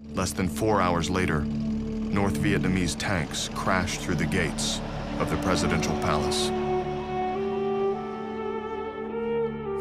Less than 4 hours later, North Vietnamese tanks crashed through the gates of the presidential palace.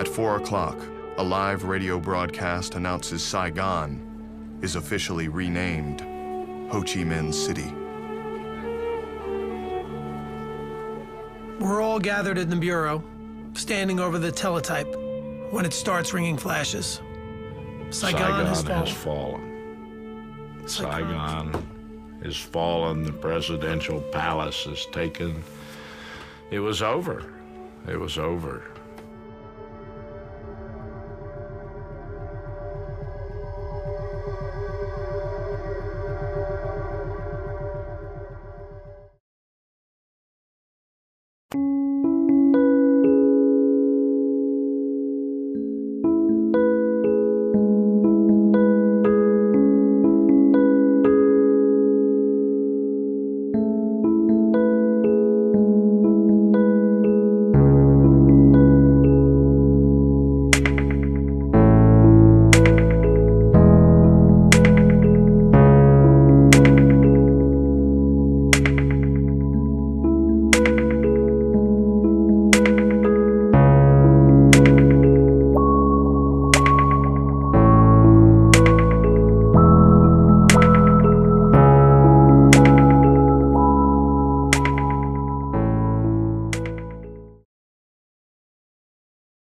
At 4 o'clock, a live radio broadcast announces Saigon is officially renamed Ho Chi Minh City. We're all gathered in the bureau, standing over the teletype when it starts ringing flashes. Saigon has fallen. Saigon has fallen. The presidential palace is taken. It was over. It was over.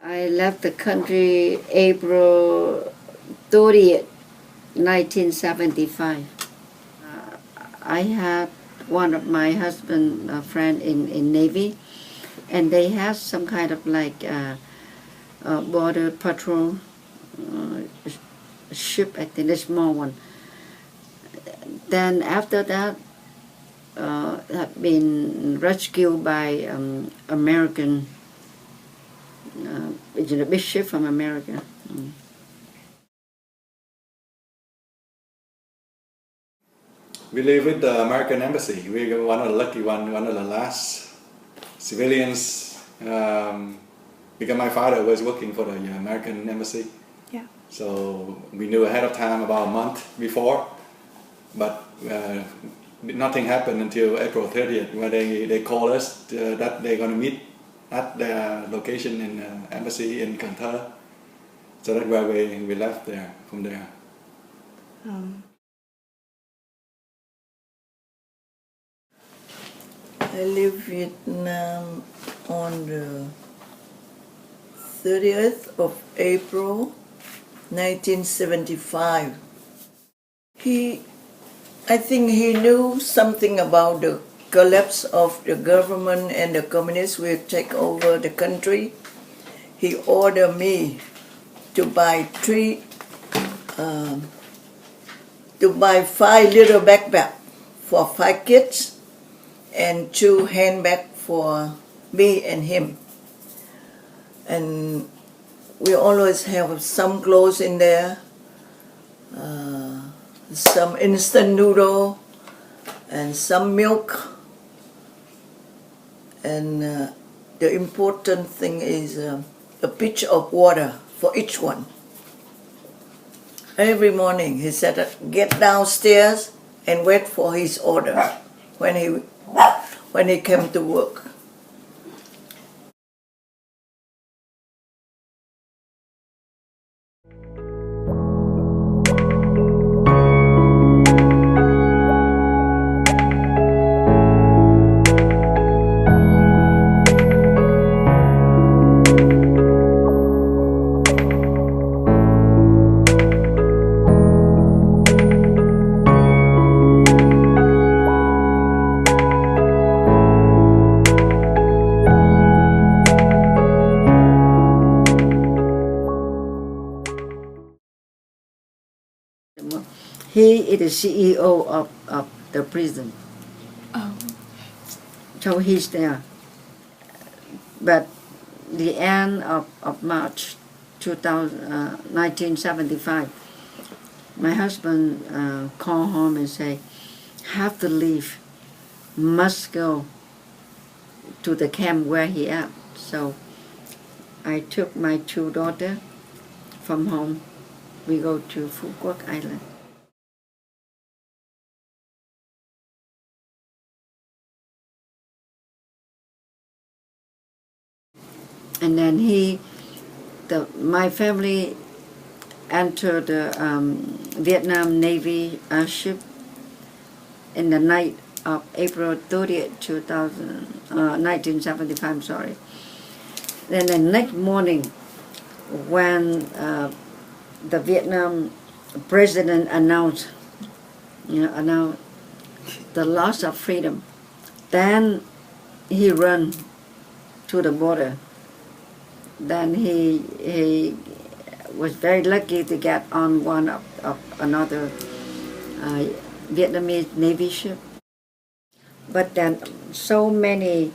I left the country April 30th, 1975. I had one of my husband's friend in Navy, and they had some kind of like border patrol ship, I think a small one. Then after that, had been rescued by American. It's a big ship from America. We live with the American Embassy. We were one of the lucky one of the last civilians, because my father was working for the American Embassy. Yeah. So we knew ahead of time, about a month before, but nothing happened until April 30th, where they called us that they're going to meet at their location in the embassy in Canada. So that's where we left there, from there. I left Vietnam on the 30th of April 1975. I think he knew something about the collapse of the government and the communists will take over the country. He ordered me to buy 5 little backpacks for 5 kids and 2 handbags for me and him. And we always have some clothes in there, some instant noodle, and some milk. And the important thing is a pitcher of water for each one. Every morning he said, get downstairs and wait for his order when he came to work. He is the CEO of the prison. Oh. So he's there. But the end of March 1975, my husband called home and said, have to leave, must go to the camp where he at. So I took my 2 daughters from home. We go to Phu Quoc Island. And then my family entered the Vietnam Navy ship in the night of April 30th, 1975, sorry. Then the next morning, when the Vietnam president announced the loss of freedom, then he ran to the border. Then he was very lucky to get on one of another Vietnamese Navy ship. But then so many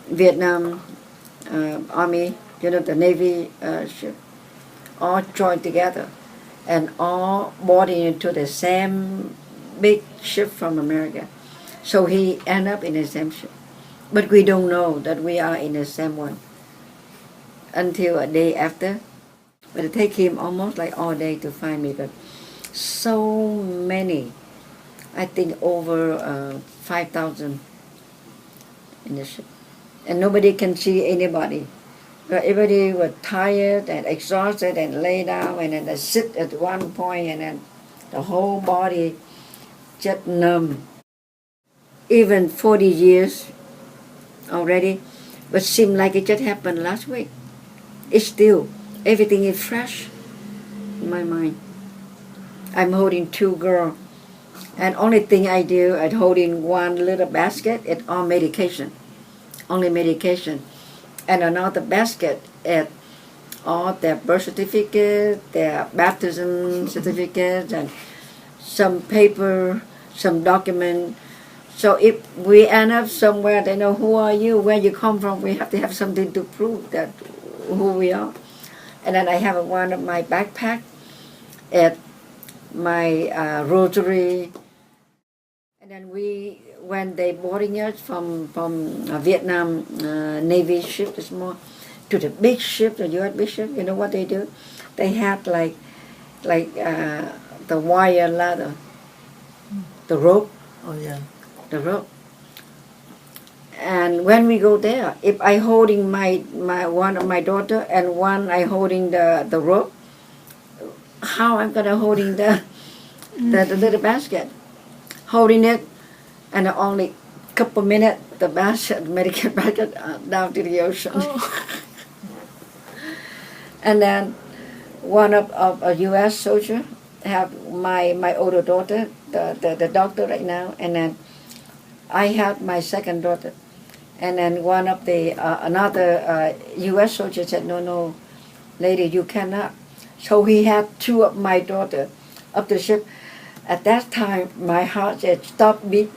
Vietnam Army, the Navy ship, all joined together and all boarded into the same big ship from America. So he ended up in the same ship. But we don't know that we are in the same one until a day after. But it take him almost like all day to find me. But so many, I think over 5,000 in the ship. And nobody can see anybody. But everybody was tired and exhausted and lay down and then they sit at one point and then the whole body just numb. Even 40 years already, but seemed like it just happened last week. It's still, everything is fresh in my mind. I'm holding 2 girls, and only thing I do is holding one little basket, it's all medication, only medication. And another basket is all their birth certificate, their baptism certificates, and some paper, some document. So if we end up somewhere, they know who are you, where you come from. We have to have something to prove that who we are. And then I have one of my backpack, at my rosary. And then when they boarding us from Vietnam Navy ship, is more to the big ship, the U.S. big ship. You know what they do? They had like the wire ladder, the rope. Oh yeah. The rope. And when we go there, if I holding my one of my daughter and one I holding the rope, how I'm gonna holding the little basket, holding it, and only couple minutes the basket, medical basket down to the ocean. Oh. And then one of a U.S. soldier have my older daughter, the doctor right now, and then I had my second daughter, and then one of the another U.S. soldier said, "No, lady, you cannot." So he had 2 of my daughter up the ship. At that time, my heart said, "Stop beat."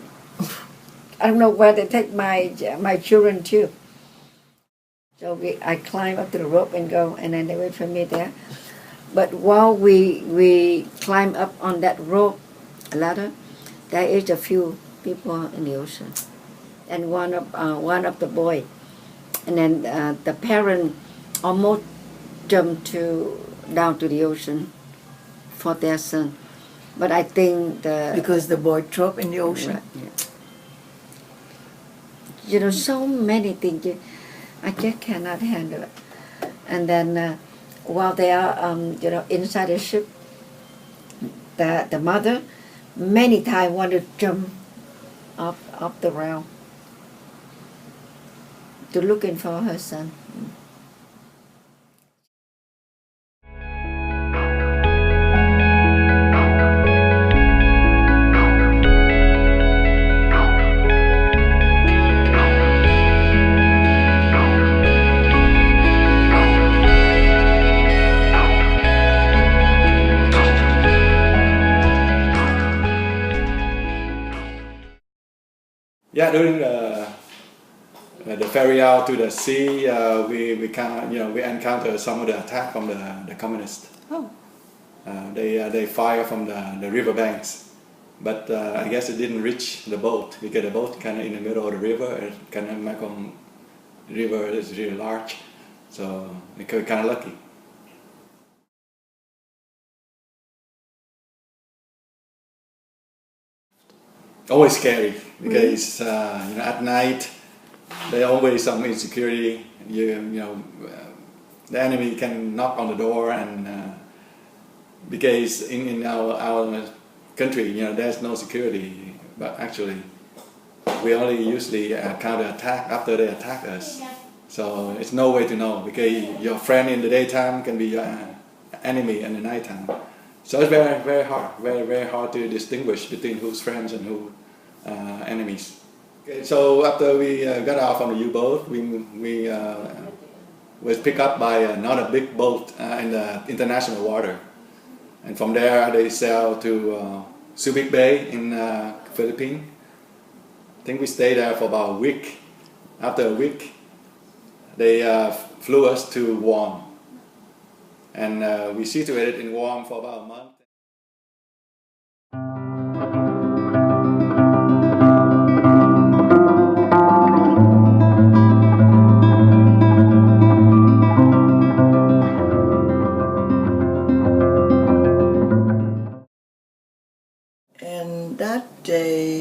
I don't know where they take my children to. So I climb up to the rope and go, and then they wait for me there. But while we climb up on that rope ladder, there is a few people in the ocean, and one of the boy, and then the parent almost jumped down to the ocean for their son, but I think Because the boy dropped in the ocean. Right, yeah. So many things I just cannot handle it. And then while they are inside the ship, the mother many times wanted to jump up the rail to looking for her son. Yeah, during the ferry out to the sea, we kind of, we encountered some of the attack from the communists. Oh. They fire from the riverbanks, but I guess it didn't reach the boat because the boat kind of in the middle of the river. It kind of Mekong River is really large, so we were kind of lucky. Always scary because at night there always some insecurity the enemy can knock on the door, and because in our country, there's no security, but actually we only usually counter-attack after they attack us. So it's no way to know, because your friend in the daytime can be your enemy in the nighttime. So it's very, very hard, very, very hard to distinguish between who's friends and who enemies. Okay, so after we got off on the U-boat, we was picked up by another big boat in the international water. And from there they sailed to Subic Bay in Philippines. I think we stayed there for about a week. After a week, they flew us to Guam. And we situated in Guam for about a month. And that day,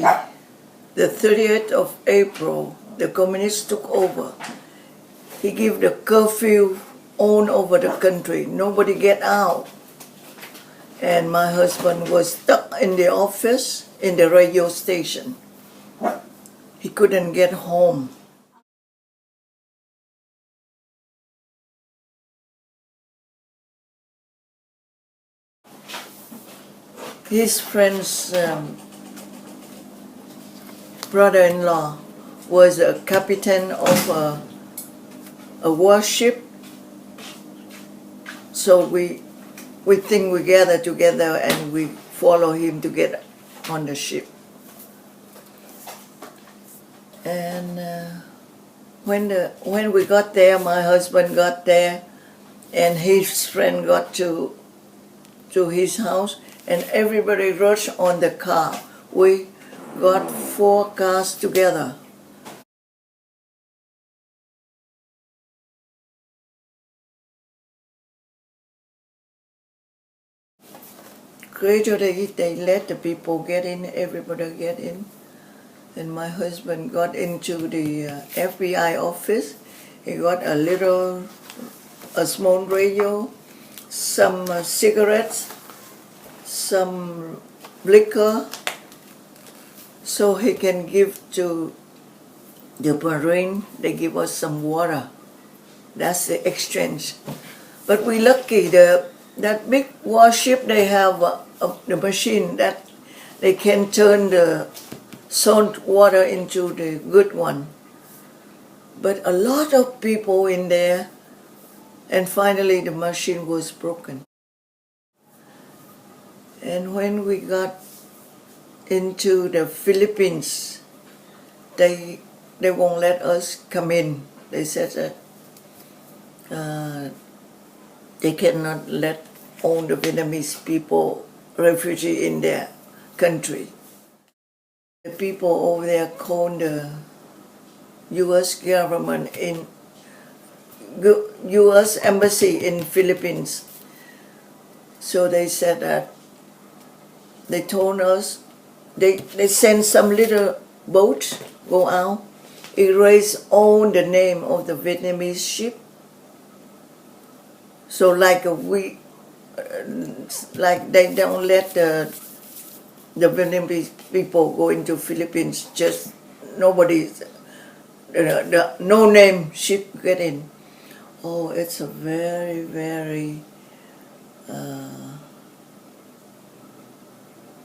the 30th of April, the communists took over. He gave the curfew on over the country. Nobody get out. And my husband was stuck in the office, in the radio station. He couldn't get home. His friend's brother-in-law was a captain of a warship. So we think we gather together and we follow him to get on the ship. And when we got there, my husband got there, and his friend got to his house, and everybody rushed on the car. We got 4 cars together. Gradually, they let the people get in, everybody get in. And my husband got into the FBI office. He got a small radio, some cigarettes, some liquor, so he can give to the Marine. They give us some water. That's the exchange. But we lucky, that big warship, they have the machine that they can turn the salt water into the good one. But a lot of people in there, and finally the machine was broken. And when we got into the Philippines, they won't let us come in. They said that they cannot let all the Vietnamese people refugee in their country. The people over there called the U.S. government in U.S. embassy in Philippines. So they said that they told us they sent some little boats go out, erase all the name of the Vietnamese ship. So like they don't let the Vietnamese people go into Philippines. Just nobody, no name ship get in. Oh, it's a very, very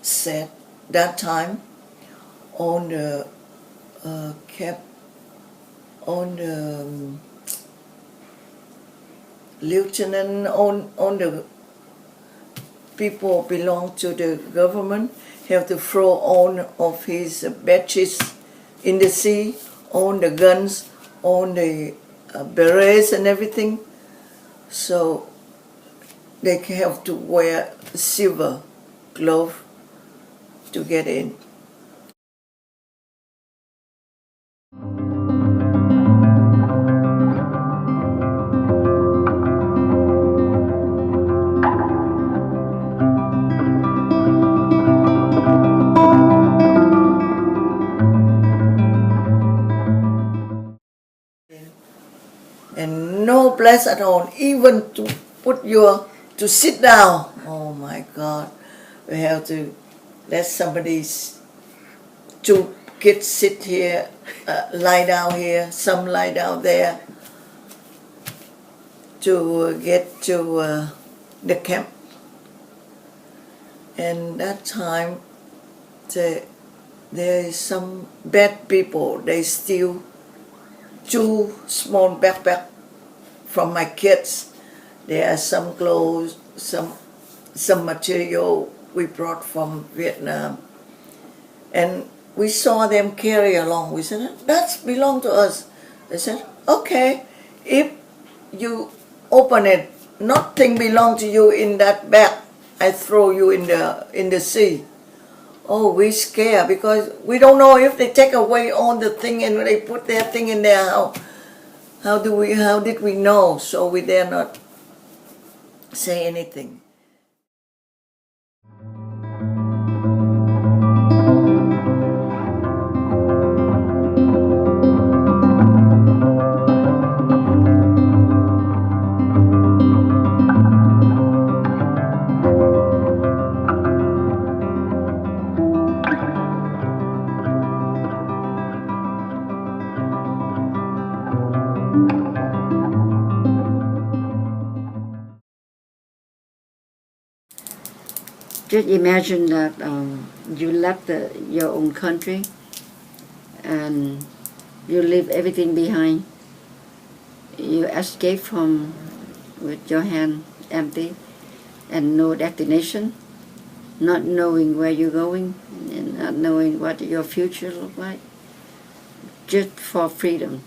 sad. That time on the lieutenant, on the people belong to the government have to throw on of his badges in the sea, on the guns, on the berets and everything. So they have to wear silver glove to get in. place at all, even to to sit down. Oh my God, we have to let two kids sit here, lie down here, some lie down there, to get to the camp. And that time, there is some bad people. They steal 2 small backpacks from my kids. There are some clothes, some material we brought from Vietnam. And we saw them carry along. We said, that belongs to us. They said, okay, if you open it, nothing belongs to you in that bag. I throw you in the sea. Oh, we scared because we don't know if they take away all the thing and they put their thing in there. How did we know? So we dare not say anything. Just imagine that you left your own country and you leave everything behind. You escape from with your hand empty and no destination, not knowing where you're going and not knowing what your future look like, just for freedom.